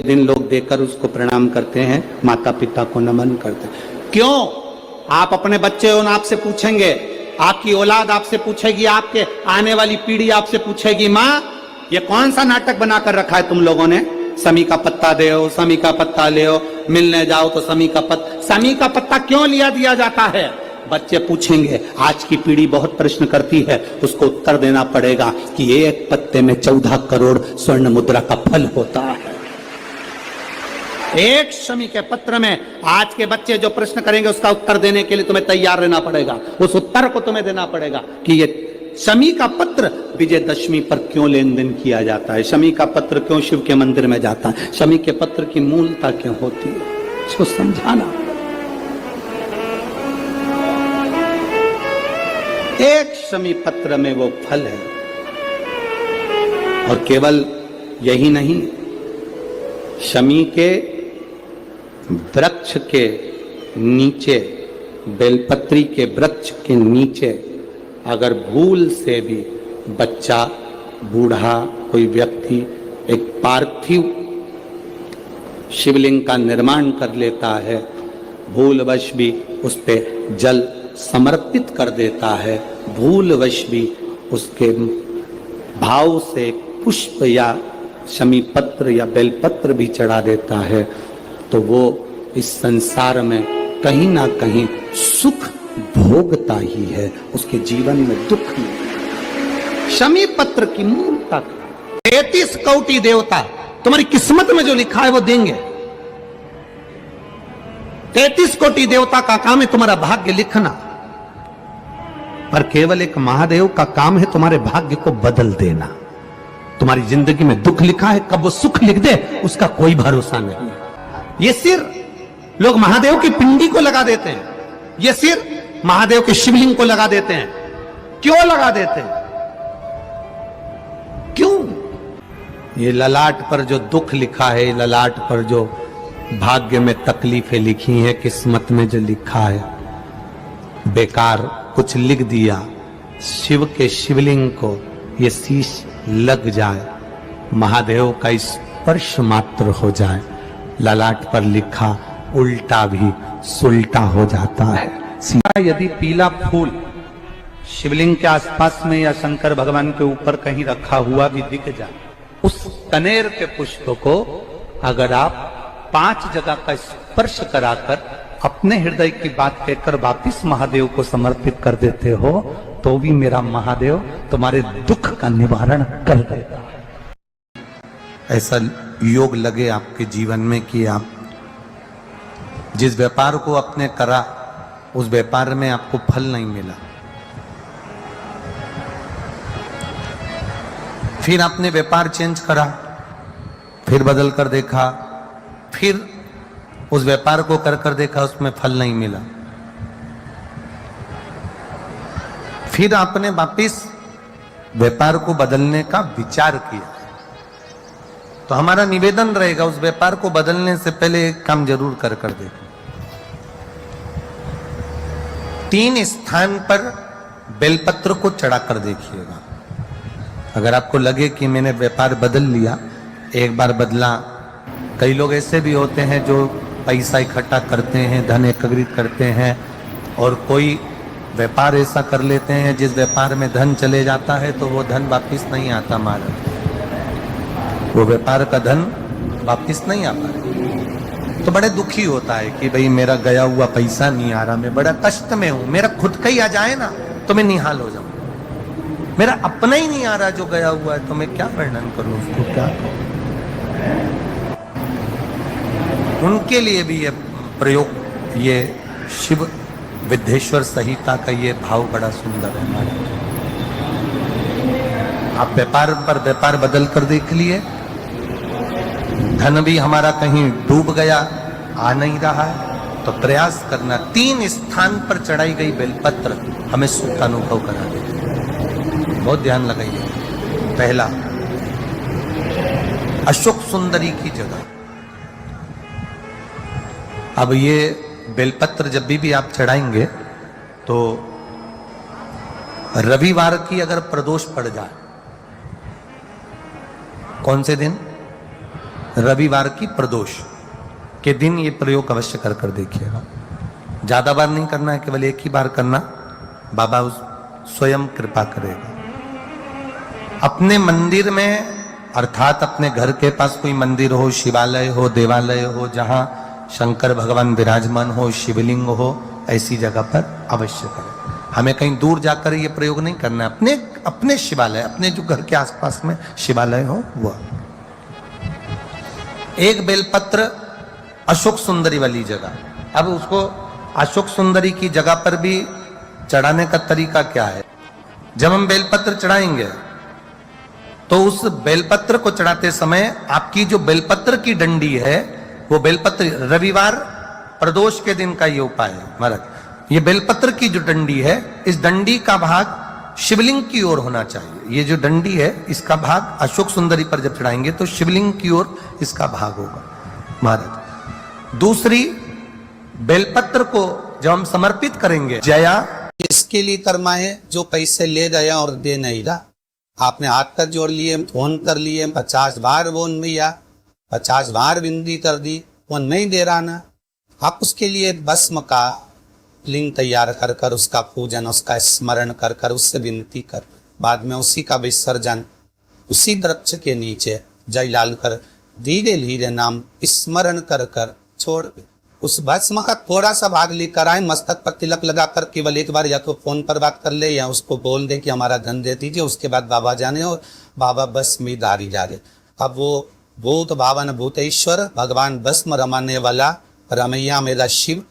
दिन लोग देकर उसको प्रणाम करते हैं, माता पिता को नमन करते हैं। क्यों? आप अपने बच्चे और आपसे पूछेंगे, आपकी औलाद आपसे पूछेगी, आपके आने वाली पीढ़ी आपसे पूछेगी, माँ ये कौन सा नाटक बनाकर रखा है तुम लोगों ने? समी का पत्ता दे, समी का पत्ता ले, मिलने जाओ तो समी का पत्ता क्यों लिया दिया जाता है? बच्चे पूछेंगे। आज की पीढ़ी बहुत प्रश्न करती है, उसको उत्तर देना पड़ेगा कि एक पत्ते में 14 करोड़ स्वर्ण मुद्रा का फल होता है। एक शमी के पत्र में आज के बच्चे जो प्रश्न करेंगे उसका उत्तर देने के लिए तुम्हें तैयार रहना पड़ेगा। उस उत्तर को तुम्हें देना पड़ेगा कि ये शमी का पत्र विजयदशमी पर क्यों लेन देन किया जाता है, शमी का पत्र क्यों शिव के मंदिर में जाता है, शमी के पत्र की मूलता क्यों होती है, इसको समझाना। एक शमी पत्र में वो फल है। और केवल यही नहीं, शमी के वृक्ष के नीचे, बेलपत्री के वृक्ष के नीचे अगर भूल से भी बच्चा, बूढ़ा, कोई व्यक्ति एक पार्थिव शिवलिंग का निर्माण कर लेता है, भूलवश भी उस पे जल समर्पित कर देता है, भूलवश भी उसके भाव से पुष्प या शमी पत्र या बेलपत्र भी चढ़ा देता है, तो वो इस संसार में कहीं ना कहीं सुख भोगता ही है, उसके जीवन में दुख नहीं। शमी पत्र की मूलता 33 कोटि देवता तुम्हारी किस्मत में जो लिखा है वो देंगे। 33 कोटि देवता का काम है तुम्हारा भाग्य लिखना, पर केवल एक महादेव का काम है तुम्हारे भाग्य को बदल देना। तुम्हारी जिंदगी में दुख लिखा है, कब वो सुख लिख दे उसका कोई भरोसा नहीं। ये सिर लोग महादेव की पिंडी को लगा देते हैं, ये सिर महादेव के शिवलिंग को लगा देते हैं। क्यों लगा देते हैं? क्यों? ये ललाट पर जो दुख लिखा है, ललाट पर जो भाग्य में तकलीफें लिखी हैं, किस्मत में जो लिखा है, बेकार कुछ लिख दिया, शिव के शिवलिंग को ये शीश लग जाए, महादेव का स्पर्श मात्र हो जाए, ललाट पर लिखा उल्टा भी सुलटा हो जाता है। यदि पीला फूल शिवलिंग के आसपास में या शंकर भगवान के ऊपर कहीं रखा हुआ भी दिख जाए, उस कनेर के पुष्प को अगर आप 5 जगह का स्पर्श कराकर अपने हृदय की बात कहकर वापिस महादेव को समर्पित कर देते हो, तो भी मेरा महादेव तुम्हारे दुख का निवारण कर देगा। ऐसा योग लगे आपके जीवन में कि आप जिस व्यापार को आपने करा उस व्यापार में आपको फल नहीं मिला, फिर आपने व्यापार चेंज करा, फिर बदल कर देखा, फिर उस व्यापार को कर देखा, उसमें फल नहीं मिला, फिर आपने वापिस व्यापार को बदलने का विचार किया, तो हमारा निवेदन रहेगा उस व्यापार को बदलने से पहले एक काम जरूर कर देखो। 3 स्थान पर बेलपत्र को चढ़ाकर देखिएगा। अगर आपको लगे कि मैंने व्यापार बदल लिया, एक बार बदला, कई लोग ऐसे भी होते हैं जो पैसा इकट्ठा करते हैं, धन एकत्रित करते हैं, और कोई व्यापार ऐसा कर लेते हैं जिस व्यापार में धन चले जाता है तो वो धन वापिस नहीं आता, महाराज, वो व्यापार का धन वापिस नहीं आ पाता, तो बड़े दुखी होता है कि भाई मेरा गया हुआ पैसा नहीं आ रहा, मैं बड़ा कष्ट में हूं, मेरा खुद का ही आ जाए ना तो मैं निहाल हो जाऊं, मेरा अपना ही नहीं आ रहा जो गया हुआ है, तो मैं क्या वर्णन करूं उसको, क्या करूं। उनके लिए भी ये प्रयोग, ये शिव विद्येश्वर संहिता का ये भाव बड़ा सुंदर है हमारे। आप व्यापार पर व्यापार बदल कर देख लिए, धन भी हमारा कहीं डूब गया, आ नहीं रहा है, तो प्रयास करना 3 स्थान पर चढ़ाई गई बेलपत्र हमें सुख का अनुभव करा देती। बहुत ध्यान लगाइए। पहला, अशोक सुंदरी की जगह। अब ये बेलपत्र जब भी आप चढ़ाएंगे तो रविवार की अगर प्रदोष पड़ जाए, कौन से दिन? रविवार की प्रदोष के दिन ये प्रयोग अवश्य कर देखिएगा। ज्यादा बार नहीं करना है, केवल एक ही बार करना, बाबा उस स्वयं कृपा करेगा। अपने मंदिर में अर्थात अपने घर के पास कोई मंदिर हो, शिवालय हो, देवालय हो, जहां शंकर भगवान विराजमान हो, शिवलिंग हो, ऐसी जगह पर अवश्य करें। हमें कहीं दूर जाकर ये प्रयोग नहीं करना है, अपने अपने शिवालय, अपने जो घर के आसपास में शिवालय हो वह। एक बेलपत्र अशोक सुंदरी वाली जगह, अब उसको अशोक सुंदरी की जगह पर भी चढ़ाने का तरीका क्या है? जब हम बेलपत्र चढ़ाएंगे तो उस बेलपत्र को चढ़ाते समय आपकी जो बेलपत्र की डंडी है वो बेलपत्र, रविवार प्रदोष के दिन का ये उपाय है महाराज। ये बेलपत्र की जो डंडी है, इस डंडी का भाग शिवलिंग की ओर होना चाहिए। ये जो डंडी है इसका भाग अशोक सुंदरी पर जब चढ़ाएंगे तो शिवलिंग की ओर इसका भाग होगा महाराज। दूसरी, बेलपत्र को जब हम समर्पित करेंगे, जया इसके लिए कर्मा है जो पैसे ले गया और दे नहीं रहा। आपने हाथ कर जोड़ लिए, फोन कर लिए, 50 बार बोन भैया, 50 बार विनती कर दी, वो नहीं दे रहा ना। आप उसके लिए भस्म का लिंग तैयार कर कर उसका पूजन, उसका स्मरण कर कर उससे विनती कर, बाद में उसी का विसर्जन उसी वृक्ष के नीचे जयलाल कर धीरे धीरे नाम स्मरण कर कर छोड़। उस भस्म का थोड़ा सा भाग लेकर आए, मस्तक पर तिलक लगाकर केवल एक बार या तो फोन पर बात कर ले या उसको बोल दे कि हमारा धन दे दीजिए, उसके बाद बाबा जाने और बाबा भस्म में दारी जा रहे। अब वो भूत भावन भूतेश्वर भगवान भस्म रमाने वाला रमैया मेरा शिव